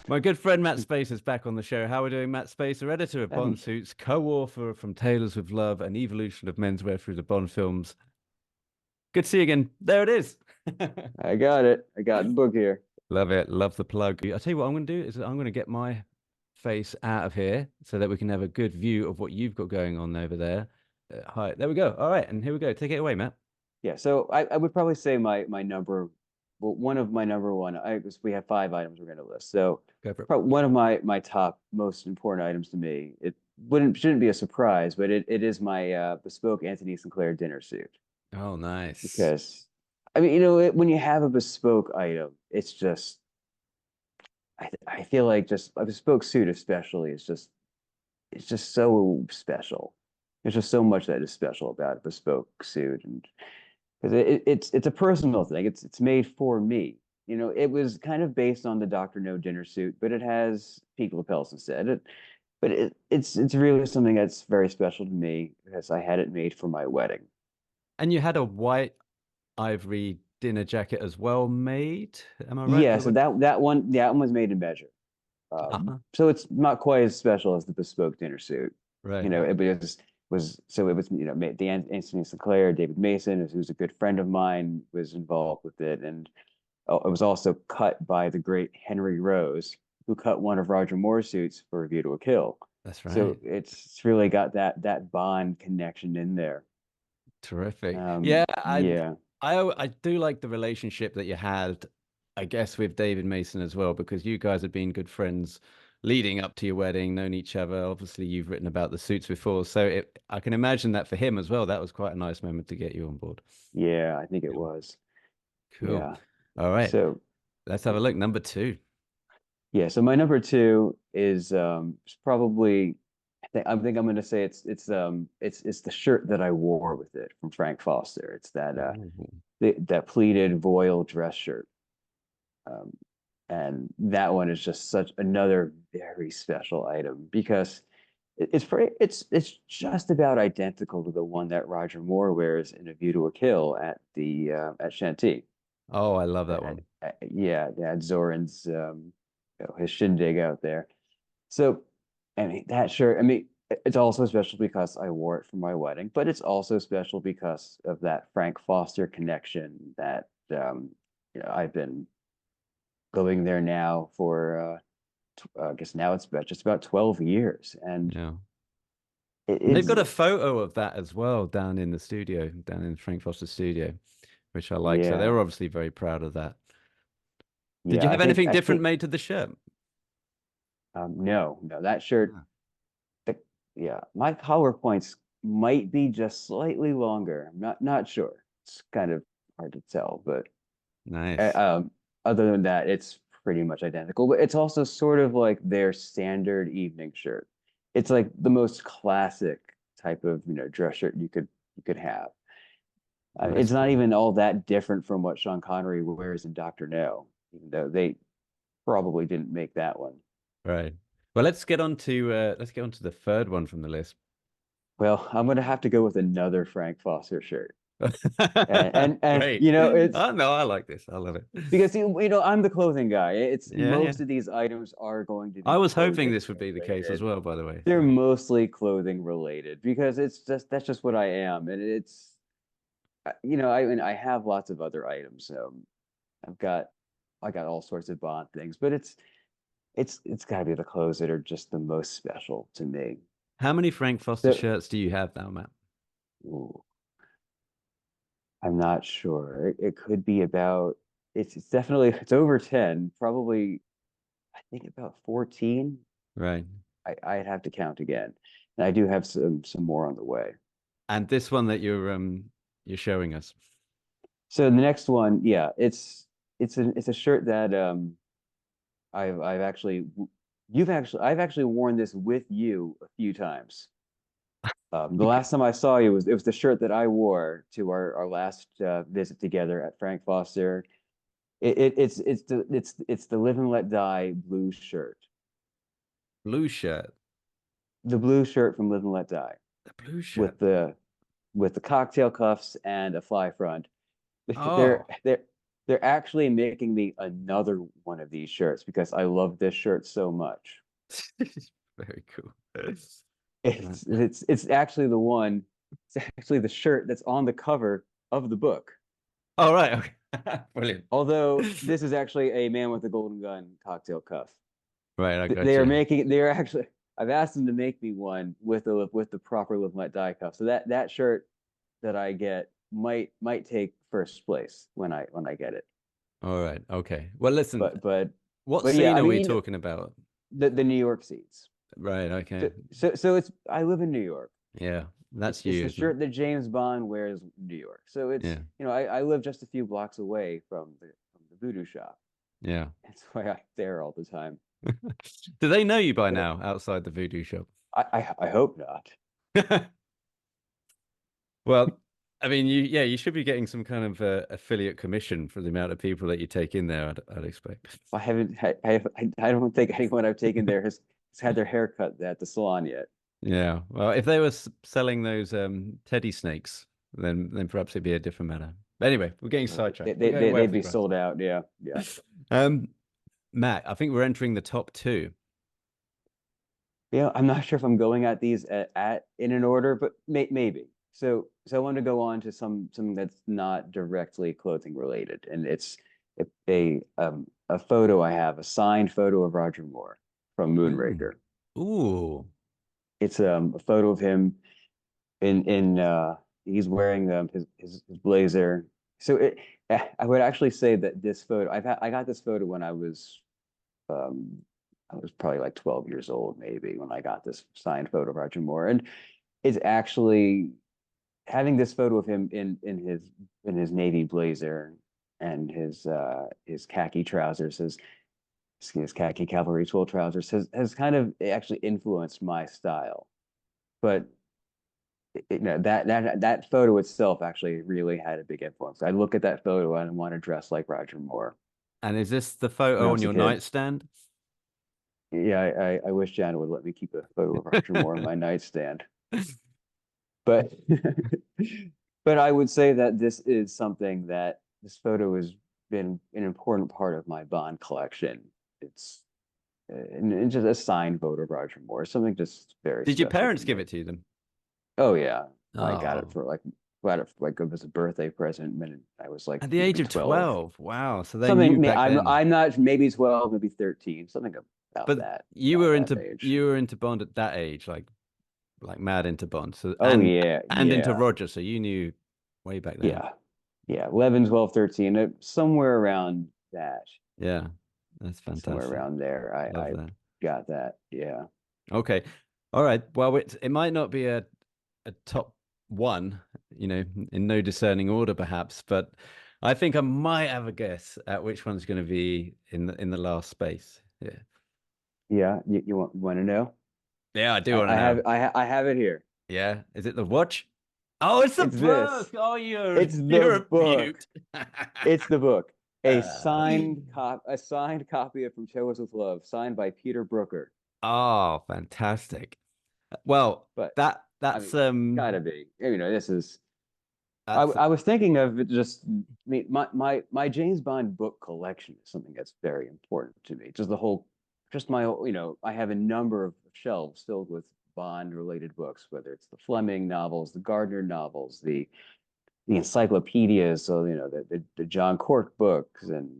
My good friend Matt Spaiser is back on the show. How are we doing, Matt Spaiser, editor of Um, Bond Suits, co-author of From Tailors With Love, an evolution of menswear through the Bond films. Good to see you again. There it is. I got it. I got the book here. Love it. Love the plug. I'll tell you what I'm going to do is I'm going to get my face out of here so that we can have a good view of what you've got going on over there. Hi, there we go. All right, and here we go. Take it away, Matt. Yeah, so I would probably say my number, well, one of my number one. We have five items we're going to list. So Go for it. probably one of my top most important items to me. It shouldn't be a surprise, but it is my bespoke Anthony Sinclair dinner suit. Oh, nice. Because I mean, when you have a bespoke item, it's just I feel like just a bespoke suit especially is just it's just so special. There's just so much that is special about a bespoke suit, and because it's a personal thing. It's made for me. It was kind of based on the Dr. No dinner suit, but it has peak lapels instead. It's really something that's very special to me because I had it made for my wedding. And you had a white ivory dinner jacket as well made. Am I right for Yeah, the so wedding? that one was made in measure. Uh-huh. So it's not quite as special as the bespoke dinner suit. Right. It was made Anthony Sinclair, David Mason, who's a good friend of mine, was involved with it, and it was also cut by the great Henry Rose, who cut one of Roger Moore's suits for A View to a Kill. That's So right. it's really got that Bond connection in there. Terrific. Yeah, Yeah, I do like the relationship that you had, I guess, with David Mason as well, because you guys have been good friends leading up to your wedding, known each other. Obviously, you've written about the suits before, so I can imagine that for him as well. That was quite a nice moment to get you on board. yeah, I think it Yeah. was. Cool. Yeah. All right, So let's have a look. Number two. yeah, so my number two is probably I think I'm gonna say it's the shirt that I wore with it from Frank Foster. It's Ooh, that pleated voile dress shirt. Um, and that one is just such another very special item because it's just about identical to the one that Roger Moore wears in A View to a Kill at Chantilly. oh, I love that At, one. yeah, at Zoran's his shindig out there. So I mean that shirt. I mean it's also special because I wore it for my wedding, but it's also special because of that Frank Foster connection that I've been going there now for I guess now it's just about 12 years, and Yeah. And they've it's got a photo of that as well down in the studio, down in Frank Foster's studio, which I like. So they yeah, were obviously very proud of that. Did you yeah. I have think anything I different think made to the shirt? no, that shirt. Ah, The, yeah, my collar points might be just slightly longer. I'm not sure. It's kind of hard to tell, but uh, nice. um, other than that, it's pretty much identical. But it's also sort of like their standard evening shirt. It's like the most classic type of dress shirt you could have. Nice It's not one. even all that different from what Sean Connery wears in Doctor No, even though they probably didn't make that one. Right. Well, let's get on to the third one from the list. Well, I'm gonna have to go with another Frank Foster shirt, and Great. it's Oh no, I like this. I love it. because I'm the clothing guy. It's Yeah, yeah. most of these items are going to I be was hoping clothing this would be the case as related. well, by the way. They're So mostly clothing related because that's just what I am, and I mean I have lots of other items. I've got I got all sorts of Bond things, but it's got to be the clothes that are just the most special to me. how many Frank Foster So, shirts do you have now, Matt? ooh, I'm not sure. It could be about it's definitely it's over 10, probably I think about 14. Right. I'd have to count again. And I do have some more on the way. And this one that you're showing us. So the next one, yeah, it's a shirt that I've actually I've actually worn this with you a few times. The You last time I saw you it was the shirt that I wore to our last visit together at Frank Foster. It's the Live and Let Die blue shirt, blue shirt. the blue shirt from Live and Let Die The blue with shirt. the cocktail cuffs and a fly front. They're Oh, they're they're actually making me another one of these shirts because I love this shirt so much. Very cool. It's actually the one. It's actually the shirt that's on the cover of the book. All right. Okay. Brilliant. Although this is actually a man with a golden gun cocktail cuff. Right, I got They are you. making. They are actually. I've asked them to make me one with the proper Live Let Die cuff. So that shirt that I get might take first place when I get it. All right. Okay. Well, listen, But but what but yeah, scene I are we mean, talking about? the New York scenes. Right. Okay. So it's I live in New York. Yeah. That's It's you, the isn't it? shirt that James Bond wears in New York. So it's Yeah. I live just a few blocks away from the voodoo shop. Yeah. That's why I'm there all the time. Do they know you by But now outside the voodoo shop? I hope not. Well, I mean, you should be getting some kind of affiliate commission for the amount of people that you take in there, I'd expect. I haven't I don't think anyone I've taken there has had their hair cut at the salon yet. Yeah. Well, if they were selling those teddy snakes, then perhaps it'd be a different matter. But anyway, we're getting sidetracked. We're going way They'd off the be grass. sold out. Yeah, yeah. Um, Matt, I think we're entering the top two. Yeah, I'm not sure if I'm going at these at in an order, but maybe. So I want to go on to something that's not directly clothing related, and it's a photo I have, a signed photo of Roger Moore from Ooh. Moonraker. Ooh. It's a photo of him in he's wearing his blazer. So I would actually say that this photo I got this photo when um I was probably like 12 years old maybe when I got this signed photo of Roger Moore, and it's actually having this photo of him in his navy blazer and his khaki trousers, his khaki cavalry twill trousers has kind of actually influenced my style. But that photo itself actually really had a big influence. I look at that photo and I want to dress like Roger Moore And is this the when I photo on was a your kid. nightstand? Yeah, I wish Janet would let me keep a photo of Roger Moore on my nightstand. But but I would say that this is something that this photo has been an important part of my Bond collection. It's and just a signed photo of Roger Moore, something just very Did your special to parents give me. it to them? Oh yeah, I got it Oh, for got it for, like it was a birthday present when I was like at the age maybe of 12. 12. Wow. So they knew Something back then. I'm not maybe 12, maybe 13, something about But that you around were that into age. you were into Bond at that age, like mad into Bond. So Oh yeah, and into yeah. Roger. So you knew way back then. Yeah. Yeah. 11, 12, 13, somewhere around that. Yeah. That's Somewhere fantastic. around there. Love I that. got that. Yeah. Okay. All right. Well, it might not be a top one, in no discerning order perhaps, but I think I might have a guess at which one's going to be in the last space. Yeah. Yeah. You want to know? Yeah, I do want to know. I have it here. Yeah. Is it the watch? Oh, it's the It's this. book. Oh, you're It's the you're a book. beaut. It's the book. Uh, A signed copy of From Tailors With Love, signed by Peter Brooker. oh, fantastic. Well, But that I that's mean, it's gotta be. This is that's I was thinking of it just I mean my James Bond book collection is something that's very important to me. Just the whole just my I have a number of shelves filled with Bond related books, whether it's the Fleming novels, the Gardner novels, the encyclopedias, so the John Cork books and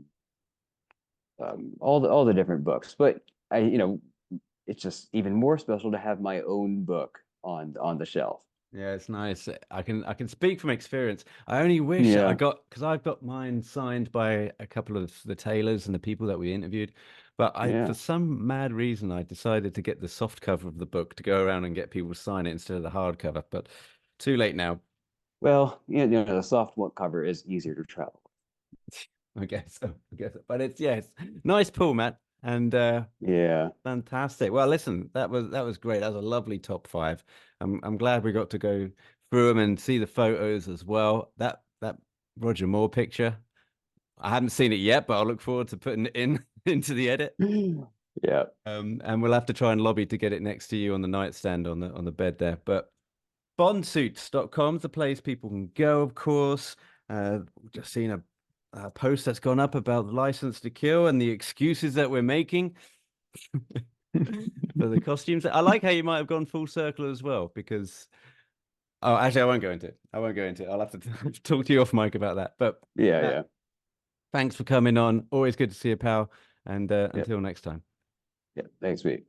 all the different books. But it's just even more special to have my own book on the shelf. yeah, it's nice. I can speak from experience. I only wish I Yeah, got because I've got mine signed by a couple of the tailors and the people that we interviewed, but I for yeah. some mad reason I decided to get the soft cover of the book to go around and get people to sign it instead of the hardcover. But too late now, Well, the soft one cover is easier to travel. I guess. I guess. But it's yes, nice pull, Matt, and Yeah. fantastic. Well, listen, that was great. That was a lovely top five. I'm glad we got to go through them and see the photos as well. That Roger Moore picture. I haven't seen it yet, but I'll look forward to putting it in into the edit. Yeah. And we'll have to try and lobby to get it next to you on the nightstand on the bed there. But bondsuits.com is the place people can go, of course. Just seen a post that's gone up about the license to kill and the excuses that we're making for the costumes. I like how you might have gone full circle as well, because oh, actually, I won't go into it. I won't go into it. I'll have to talk to you off mic about that. But Yeah, Matt, yeah, thanks for coming on. Always good to see you, pal. And yeah, until next time. yeah. Thanks, mate.